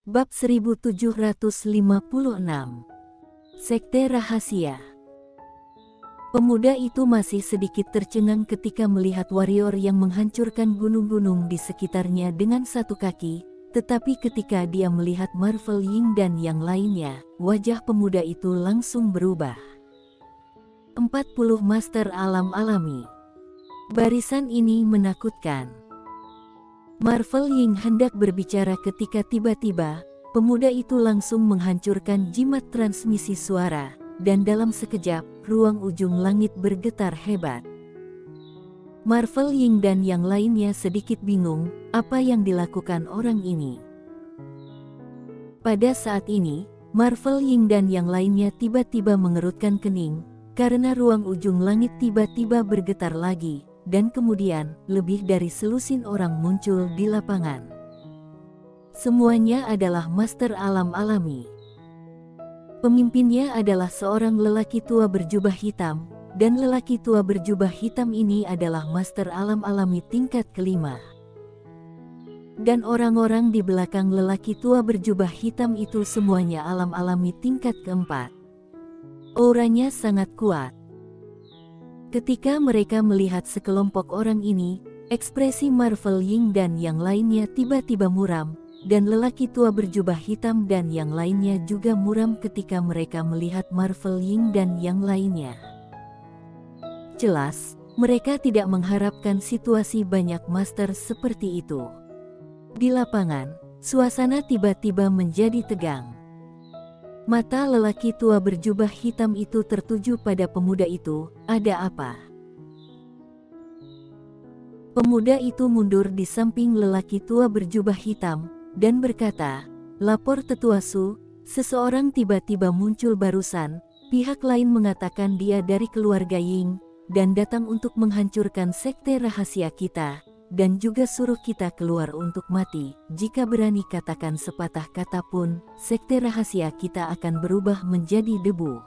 Bab 1756. Sekte Rahasia. Pemuda itu masih sedikit tercengang ketika melihat warrior yang menghancurkan gunung-gunung di sekitarnya dengan satu kaki, tetapi ketika dia melihat Marvel Ying dan yang lainnya, wajah pemuda itu langsung berubah. 40 Master Alam Alami. Barisan ini menakutkan. Marvel Ying hendak berbicara ketika tiba-tiba, pemuda itu langsung menghancurkan jimat transmisi suara, dan dalam sekejap, ruang ujung langit bergetar hebat. Marvel Ying dan yang lainnya sedikit bingung, apa yang dilakukan orang ini. Pada saat ini, Marvel Ying dan yang lainnya tiba-tiba mengerutkan kening, karena ruang ujung langit tiba-tiba bergetar lagi. Dan kemudian, lebih dari selusin orang muncul di lapangan. Semuanya adalah Master Alam Alami. Pemimpinnya adalah seorang lelaki tua berjubah hitam, dan lelaki tua berjubah hitam ini adalah Master Alam Alami tingkat kelima. Dan orang-orang di belakang lelaki tua berjubah hitam itu semuanya alam alami tingkat keempat. Auranya sangat kuat. Ketika mereka melihat sekelompok orang ini, ekspresi Marvel Ying dan yang lainnya tiba-tiba muram, dan lelaki tua berjubah hitam dan yang lainnya juga muram ketika mereka melihat Marvel Ying dan yang lainnya. Jelas, mereka tidak mengharapkan situasi banyak master seperti itu. Di lapangan, suasana tiba-tiba menjadi tegang. Mata lelaki tua berjubah hitam itu tertuju pada pemuda itu. Ada apa? Pemuda itu mundur di samping lelaki tua berjubah hitam, dan berkata, "Lapor Tetua Su, seseorang tiba-tiba muncul barusan, pihak lain mengatakan dia dari keluarga Ying, dan datang untuk menghancurkan sekte rahasia kita, dan juga suruh kita keluar untuk mati. Jika berani katakan sepatah kata pun, sekte rahasia kita akan berubah menjadi debu."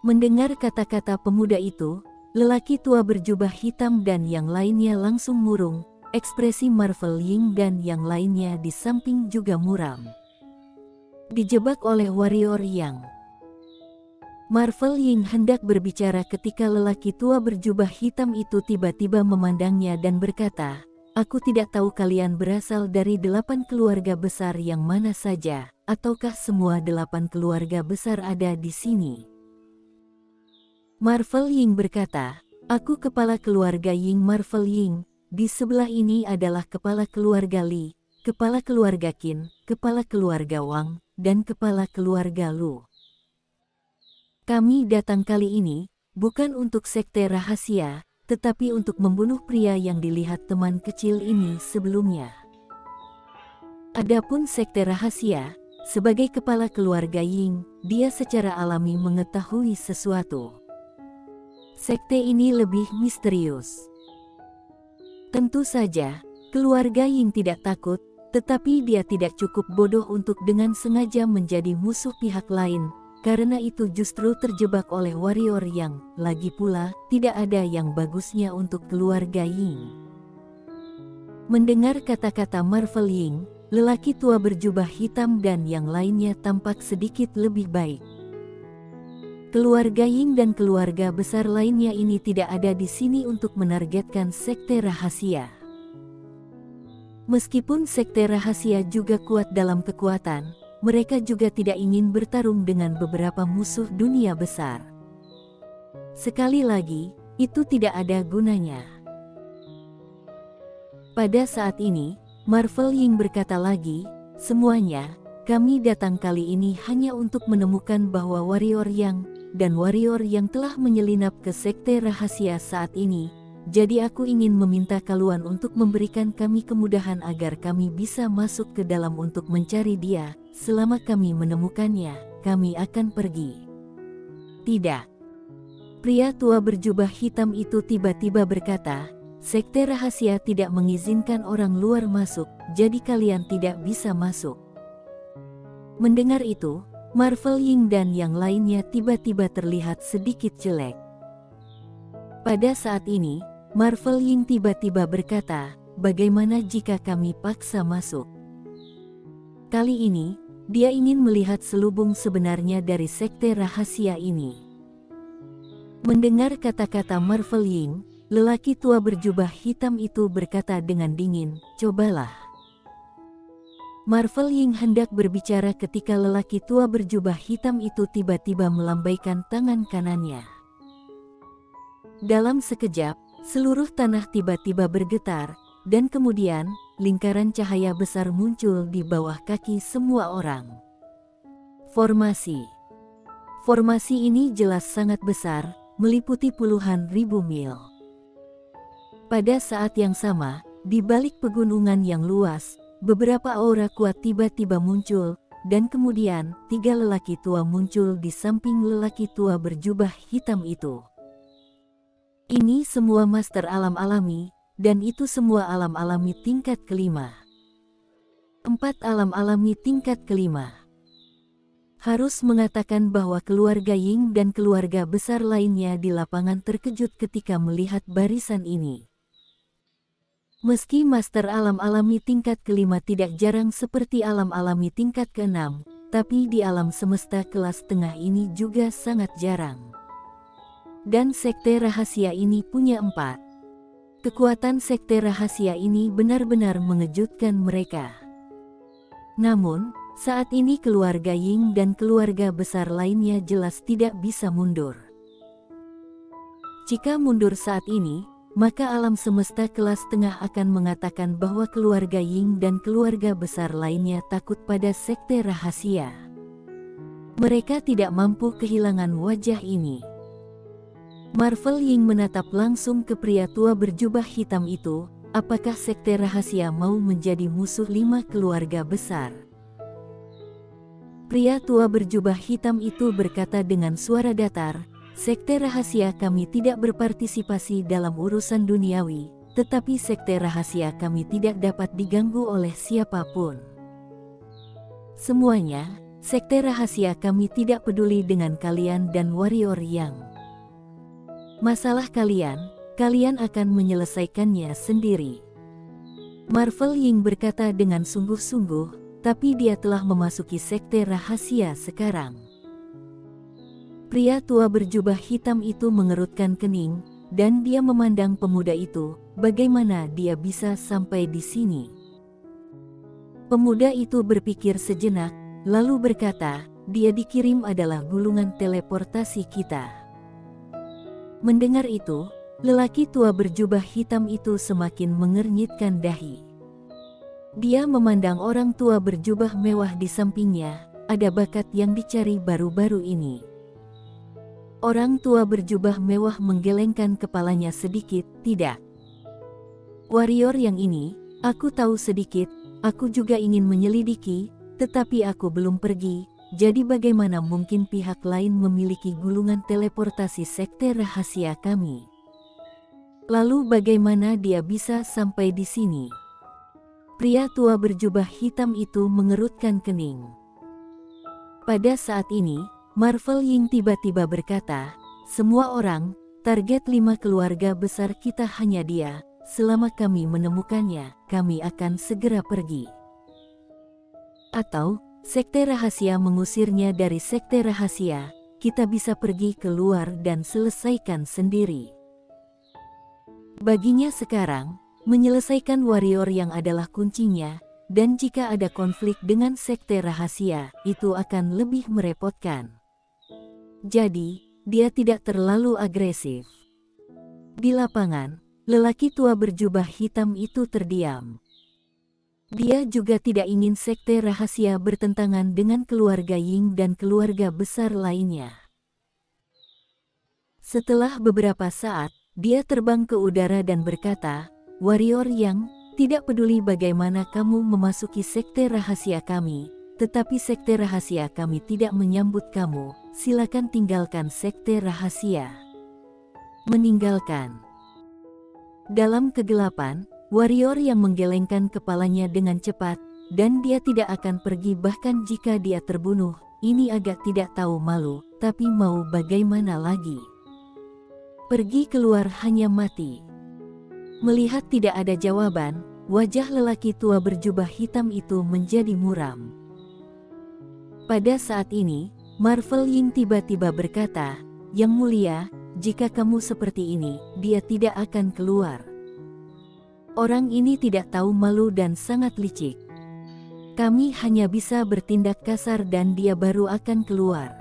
Mendengar kata-kata pemuda itu, lelaki tua berjubah hitam dan yang lainnya langsung murung, ekspresi Marvel Ying dan yang lainnya di samping juga muram. Dijebak oleh warrior yang Marvel Ying hendak berbicara ketika lelaki tua berjubah hitam itu tiba-tiba memandangnya dan berkata, "Aku tidak tahu kalian berasal dari 8 keluarga besar yang mana saja, ataukah semua 8 keluarga besar ada di sini?" Marvel Ying berkata, "Aku kepala keluarga Ying Marvel Ying, di sebelah ini adalah kepala keluarga Li, kepala keluarga Qin, kepala keluarga Wang, dan kepala keluarga Lu. Kami datang kali ini, bukan untuk sekte rahasia, tetapi untuk membunuh pria yang dilihat teman kecil ini sebelumnya." Adapun sekte rahasia, sebagai kepala keluarga Ying, dia secara alami mengetahui sesuatu. Sekte ini lebih misterius. Tentu saja, keluarga Ying tidak takut, tetapi dia tidak cukup bodoh untuk dengan sengaja menjadi musuh pihak lain. Karena itu justru terjebak oleh warrior yang, lagi pula, tidak ada yang bagusnya untuk keluarga Ying. Mendengar kata-kata Marvel Ying, lelaki tua berjubah hitam dan yang lainnya tampak sedikit lebih baik. Keluarga Ying dan keluarga besar lainnya ini tidak ada di sini untuk menargetkan sekte rahasia. Meskipun sekte rahasia juga kuat dalam kekuatan, mereka juga tidak ingin bertarung dengan beberapa musuh dunia besar. Sekali lagi, itu tidak ada gunanya. Pada saat ini, Marvel Ying berkata lagi, "Semuanya, kami datang kali ini hanya untuk menemukan bahwa warrior yang telah menyelinap ke sekte rahasia saat ini. Jadi aku ingin meminta kalian untuk memberikan kami kemudahan agar kami bisa masuk ke dalam untuk mencari dia. Selama kami menemukannya, kami akan pergi." "Tidak." Pria tua berjubah hitam itu tiba-tiba berkata, "Sekte rahasia tidak mengizinkan orang luar masuk, jadi kalian tidak bisa masuk." Mendengar itu, Marvel Ying dan yang lainnya tiba-tiba terlihat sedikit jelek. Pada saat ini, Marvel Ying tiba-tiba berkata, "Bagaimana jika kami paksa masuk?" Kali ini, dia ingin melihat selubung sebenarnya dari sekte rahasia ini. Mendengar kata-kata Marvel Ying, lelaki tua berjubah hitam itu berkata dengan dingin, "Cobalah." Marvel Ying hendak berbicara ketika lelaki tua berjubah hitam itu tiba-tiba melambaikan tangan kanannya. Dalam sekejap, seluruh tanah tiba-tiba bergetar, dan kemudian, lingkaran cahaya besar muncul di bawah kaki semua orang. Formasi. Formasi ini jelas sangat besar, meliputi puluhan ribu mil. Pada saat yang sama, di balik pegunungan yang luas, beberapa aura kuat tiba-tiba muncul, dan kemudian 3 lelaki tua muncul di samping lelaki tua berjubah hitam itu. Ini semua master alam alami, dan itu semua alam alami tingkat kelima. 4 alam alami tingkat kelima. Harus mengatakan bahwa keluarga Ying dan keluarga besar lainnya di lapangan terkejut ketika melihat barisan ini. Meski master alam alami tingkat kelima tidak jarang seperti alam alami tingkat keenam, tapi di alam semesta kelas tengah ini juga sangat jarang. Dan sekte rahasia ini punya 4. Kekuatan sekte rahasia ini benar-benar mengejutkan mereka. Namun, saat ini keluarga Ying dan keluarga besar lainnya jelas tidak bisa mundur. Jika mundur saat ini, maka alam semesta kelas tengah akan mengatakan bahwa keluarga Ying dan keluarga besar lainnya takut pada sekte rahasia. Mereka tidak mampu kehilangan wajah ini. Marvel Ying menatap langsung ke pria tua berjubah hitam itu. Apakah sekte rahasia mau menjadi musuh 5 keluarga besar? Pria tua berjubah hitam itu berkata dengan suara datar, "Sekte rahasia kami tidak berpartisipasi dalam urusan duniawi, tetapi sekte rahasia kami tidak dapat diganggu oleh siapapun. Semuanya, sekte rahasia kami tidak peduli dengan kalian dan warrior yang. Masalah kalian akan menyelesaikannya sendiri." Marvel Ying berkata dengan sungguh-sungguh, tapi dia telah memasuki sekte rahasia sekarang. Pria tua berjubah hitam itu mengerutkan kening, dan dia memandang pemuda itu, bagaimana dia bisa sampai di sini. Pemuda itu berpikir sejenak, lalu berkata, "Dia dikirim adalah gulungan teleportasi kita." Mendengar itu, lelaki tua berjubah hitam itu semakin mengernyitkan dahi. Dia memandang orang tua berjubah mewah di sampingnya, ada bakat yang dicari baru-baru ini. Orang tua berjubah mewah menggelengkan kepalanya sedikit, "Tidak. Warrior yang ini, aku tahu sedikit, aku juga ingin menyelidiki, tetapi aku belum pergi. Jadi bagaimana mungkin pihak lain memiliki gulungan teleportasi sekte rahasia kami? Lalu bagaimana dia bisa sampai di sini?" Pria tua berjubah hitam itu mengerutkan kening. Pada saat ini, Marvel Ying tiba-tiba berkata, "Semua orang, target 5 keluarga besar kita hanya dia. Selama kami menemukannya, kami akan segera pergi. Atau, sekte rahasia mengusirnya dari sekte rahasia, kita bisa pergi keluar dan selesaikan sendiri." Baginya sekarang, menyelesaikan warrior yang adalah kuncinya, dan jika ada konflik dengan sekte rahasia, itu akan lebih merepotkan. Jadi, dia tidak terlalu agresif. Di lapangan, lelaki tua berjubah hitam itu terdiam. Dia juga tidak ingin sekte rahasia bertentangan dengan keluarga Ying dan keluarga besar lainnya. Setelah beberapa saat, dia terbang ke udara dan berkata, "Warrior yang, tidak peduli bagaimana kamu memasuki sekte rahasia kami, tetapi sekte rahasia kami tidak menyambut kamu, silakan tinggalkan sekte rahasia." Meninggalkan. Dalam kegelapan, warrior yang menggelengkan kepalanya dengan cepat, dan dia tidak akan pergi bahkan jika dia terbunuh. Ini agak tidak tahu malu, tapi mau bagaimana lagi? Pergi keluar hanya mati. Melihat tidak ada jawaban, wajah lelaki tua berjubah hitam itu menjadi muram. Pada saat ini, Marvel Ying tiba-tiba berkata, "Yang mulia, jika kamu seperti ini, dia tidak akan keluar." Orang ini tidak tahu malu dan sangat licik. Kami hanya bisa bertindak kasar dan dia baru akan keluar.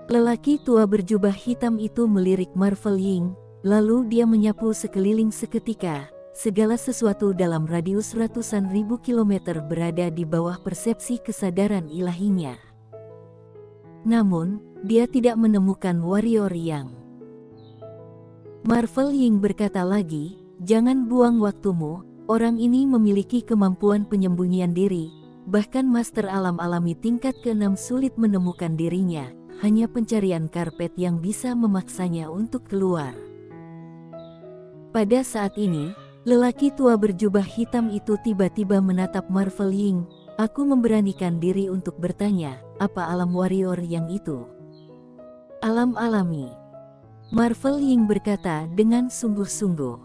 Lelaki tua berjubah hitam itu melirik Marvel Ying, lalu dia menyapu sekeliling seketika. Segala sesuatu dalam radius ratusan ribu kilometer berada di bawah persepsi kesadaran ilahinya. Namun, dia tidak menemukan warrior yang. Marvel Ying berkata lagi, "Jangan buang waktumu, orang ini memiliki kemampuan penyembunyian diri, bahkan master alam alami tingkat ke-6 sulit menemukan dirinya, hanya pencarian karpet yang bisa memaksanya untuk keluar." Pada saat ini, lelaki tua berjubah hitam itu tiba-tiba menatap Marvel Ying. "Aku memberanikan diri untuk bertanya, apa alam warrior yang itu?" "Alam alami," Marvel Ying berkata dengan sungguh-sungguh.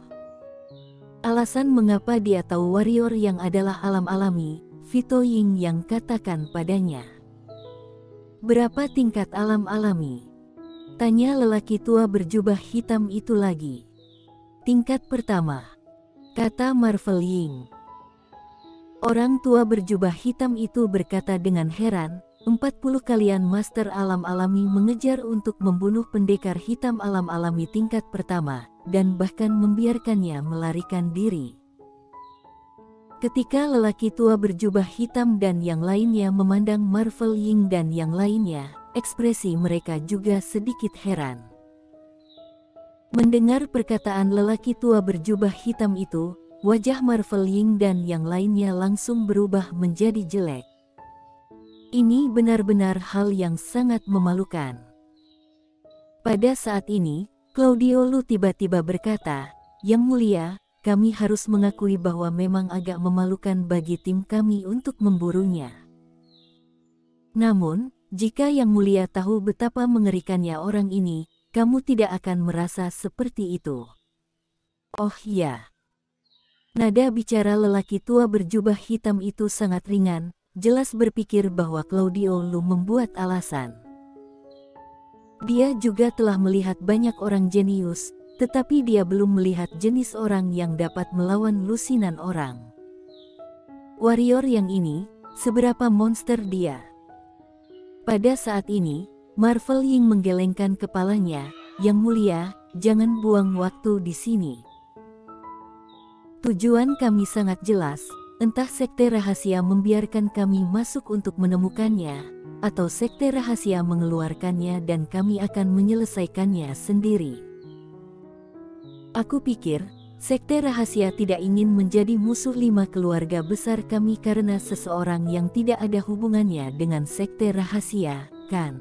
Alasan mengapa dia tahu warrior yang adalah alam alami, Vito Ying yang katakan padanya. "Berapa tingkat alam alami?" tanya lelaki tua berjubah hitam itu lagi. "Tingkat pertama," kata Marvel Ying. Orang tua berjubah hitam itu berkata dengan heran, 40 kalian master alam alami mengejar untuk membunuh pendekar hitam alam alami tingkat pertama, dan bahkan membiarkannya melarikan diri." Ketika lelaki tua berjubah hitam dan yang lainnya memandang Marvel Ying dan yang lainnya, ekspresi mereka juga sedikit heran. Mendengar perkataan lelaki tua berjubah hitam itu, wajah Marvel Ying dan yang lainnya langsung berubah menjadi jelek. Ini benar-benar hal yang sangat memalukan. Pada saat ini, Claudio Lu tiba-tiba berkata, "Yang mulia, kami harus mengakui bahwa memang agak memalukan bagi tim kami untuk memburunya. Namun, jika Yang Mulia tahu betapa mengerikannya orang ini, kamu tidak akan merasa seperti itu." "Oh ya." Nada bicara lelaki tua berjubah hitam itu sangat ringan, jelas berpikir bahwa Claudio Lu membuat alasan. Dia juga telah melihat banyak orang jenius, tetapi dia belum melihat jenis orang yang dapat melawan lusinan orang. Warrior yang ini, seberapa monster dia? Pada saat ini, Marvel Ying menggelengkan kepalanya, "Yang mulia, jangan buang waktu di sini. Tujuan kami sangat jelas, entah sekte rahasia membiarkan kami masuk untuk menemukannya, atau sekte rahasia mengeluarkannya dan kami akan menyelesaikannya sendiri. Aku pikir, sekte rahasia tidak ingin menjadi musuh 5 keluarga besar kami karena seseorang yang tidak ada hubungannya dengan sekte rahasia, kan?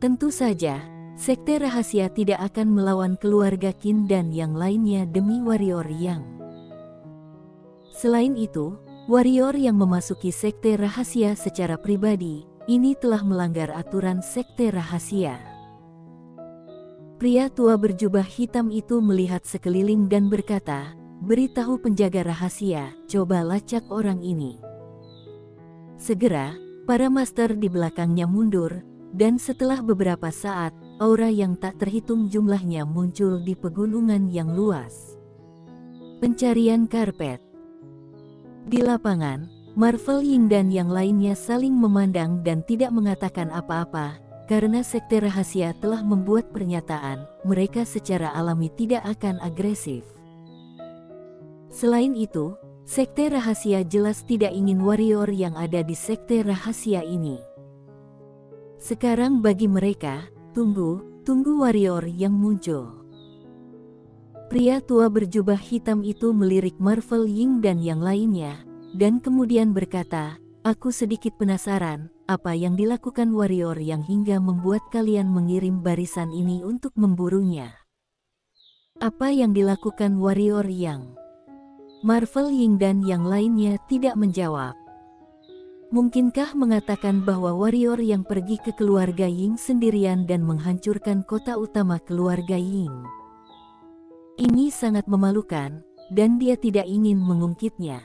Tentu saja, sekte rahasia tidak akan melawan keluarga Qin dan yang lainnya demi warrior yang. Selain itu, warrior yang memasuki sekte rahasia secara pribadi, ini telah melanggar aturan sekte rahasia." Pria tua berjubah hitam itu melihat sekeliling dan berkata, "Beritahu penjaga rahasia, coba lacak orang ini." Segera, para master di belakangnya mundur, dan setelah beberapa saat, aura yang tak terhitung jumlahnya muncul di pegunungan yang luas. Pencarian karpet. Di lapangan, Marvel Ying dan yang lainnya saling memandang dan tidak mengatakan apa-apa, karena sekte rahasia telah membuat pernyataan, mereka secara alami tidak akan agresif. Selain itu, sekte rahasia jelas tidak ingin warrior yang ada di sekte rahasia ini. Sekarang bagi mereka, tunggu warrior yang muncul. Pria tua berjubah hitam itu melirik Marvel Ying dan yang lainnya, dan kemudian berkata, "Aku sedikit penasaran, apa yang dilakukan warrior yang hingga membuat kalian mengirim barisan ini untuk memburunya? Apa yang dilakukan warrior yang?" Marvel Ying dan yang lainnya tidak menjawab. Mungkinkah mengatakan bahwa warrior yang pergi ke keluarga Ying sendirian dan menghancurkan kota utama keluarga Ying? Ini sangat memalukan, dan dia tidak ingin mengungkitnya.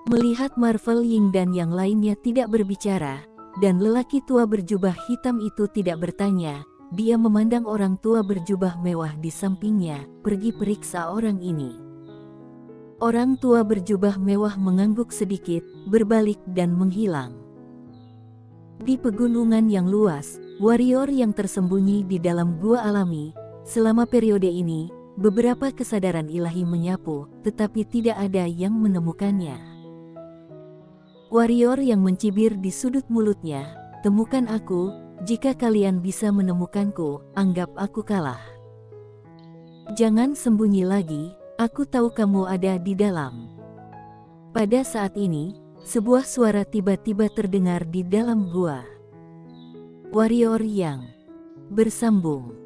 Melihat Marvel Ying dan yang lainnya tidak berbicara, dan lelaki tua berjubah hitam itu tidak bertanya, dia memandang orang tua berjubah mewah di sampingnya, pergi periksa orang ini. Orang tua berjubah mewah mengangguk sedikit, berbalik dan menghilang. Di pegunungan yang luas, warrior yang tersembunyi di dalam gua alami, selama periode ini, beberapa kesadaran ilahi menyapu, tetapi tidak ada yang menemukannya. Warrior yang mencibir di sudut mulutnya, temukan aku, jika kalian bisa menemukanku, anggap aku kalah. Jangan sembunyi lagi, aku tahu kamu ada di dalam. Pada saat ini, sebuah suara tiba-tiba terdengar di dalam gua. Warrior yang bersambung.